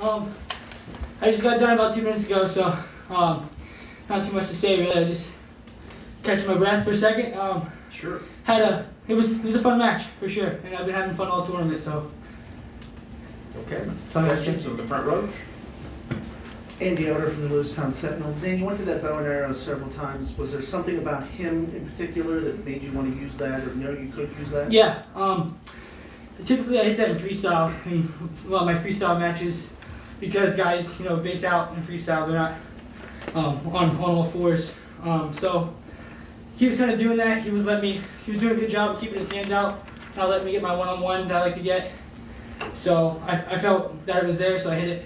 I just got done about 2 minutes ago, so not too much to say really. I just catching my breath for a second. Sure. It was a fun match for sure, and I've been having fun all tournament. So. Okay. Questions on the front row? Andy Oder from the Lewistown Sentinel. Zane, you went to that bow and arrow several times. Was there something about him in particular that made you want to use that, or know you could use that? Yeah. Typically I hit that in freestyle in a lot of my freestyle matches because guys, base out in freestyle. They're not on all fours. So he was kind of doing that. He was doing a good job of keeping his hands out, not letting me get my one-on-one that I like to get. So I felt that it was there, so I hit it.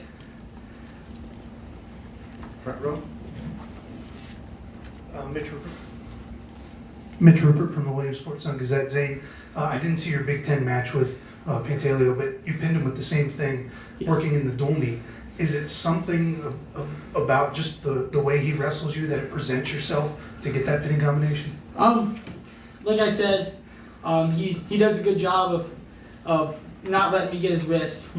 Front row? Mitch Rupert. Mitch Rupert from the Williams Sports Sun Gazette. Zane, I didn't see your Big Ten match with Pantaleo, but you pinned him with the same thing, working in the dual meet. Is it something about just the way he wrestles you that it presents yourself to get that pinning combination? Like I said, he does a good job of not letting me get his wrist.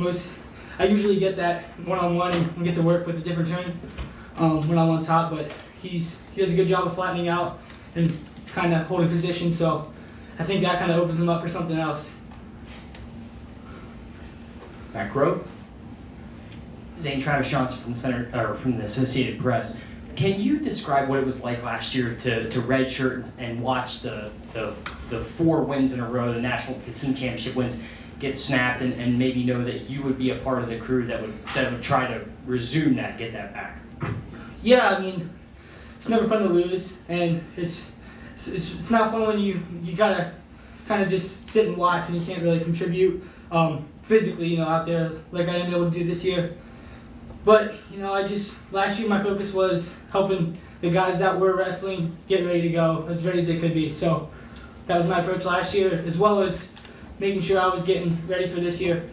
I usually get that one-on-one and get to work with a different turn when I'm on top, but he does a good job of flattening out and kind of holding position, so I think that kind of opens him up for something else. Back row? Zane, Travis Johnson from the Associated Press. Can you describe what it was like last year to redshirt and watch the 4 wins in a row, the team championship wins, get snapped, and maybe know that you would be a part of the crew that would try to resume that, get that back? Yeah, I mean, it's never fun to lose, and it's not fun when you gotta kind of just sit and watch and you can't really contribute physically, out there like I am able to do this year. But last year my focus was helping the guys that were wrestling get ready to go, as ready as they could be. So that was my approach last year, as well as making sure I was getting ready for this year.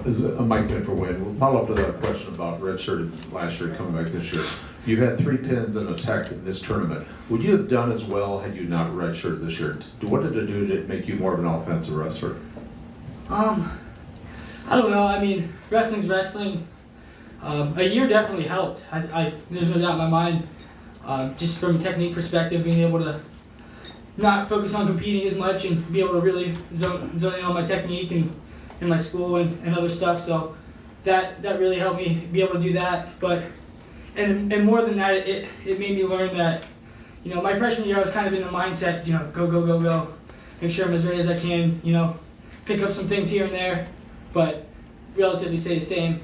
This is a Mike Pin for Win. We'll follow up to that question about redshirt last year coming back this year. You had 3 pins and a tech in this tournament. Would you have done as well had you not redshirted this year? What did it do to make you more of an offensive wrestler? I don't know. I mean, wrestling's wrestling. A year definitely helped. There's no doubt in my mind. Just from a technique perspective, being able to not focus on competing as much and be able to really zone in on my technique and my school and other stuff. So that really helped me be able to do that. But and more than that, it made me learn that my freshman year I was kind of in the mindset go, make sure I'm as ready as I can. Pick up some things here and there, but relatively stay the same.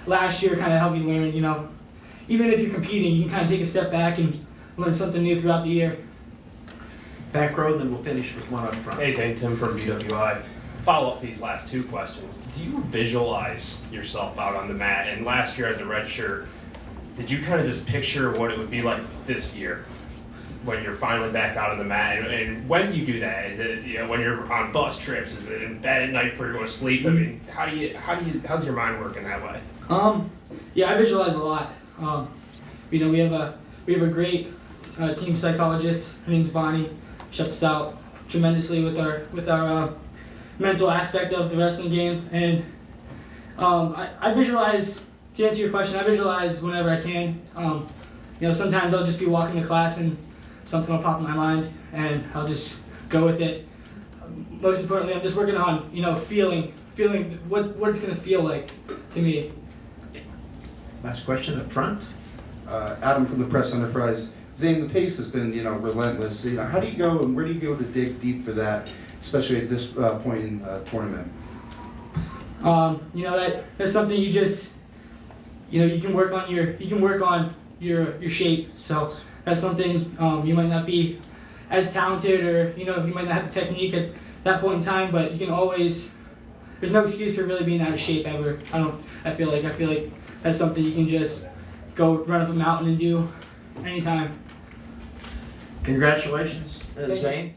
Last year kind of helped me learn. Even if you're competing, you can kind of take a step back and learn something new throughout the year. Back row, then we'll finish with one up front. Hey Zane, Tim from BWI. Follow up these last 2 questions. Do you visualize yourself out on the mat? And last year as a redshirt, did you kind of just picture what it would be like this year when you're finally back out on the mat? And when do you do that? Is it when you're on bus trips? Is it in bed at night before you go to sleep? I mean, how's your mind working that way? Yeah, I visualize a lot. We have a great team psychologist. Her name's Bonnie. She helps us out tremendously with our mental aspect of the wrestling game. And I visualize, to answer your question, I visualize whenever I can. Sometimes I'll just be walking to class and something will pop in my mind and I'll just go with it. Most importantly, I'm just working on, feeling what it's going to feel like to me. Last question up front. Adam from the Press Enterprise. Zane, the pace has been, relentless. How do you go and where do you go to dig deep for that, especially at this point in the tournament? That's something you just, you can work on your shape. So that's something you might not be as talented, or you might not have the technique at that point in time, but you can always. There's no excuse for really being out of shape ever. I feel like that's something you can just go run up a mountain and do anytime. Congratulations, Zane.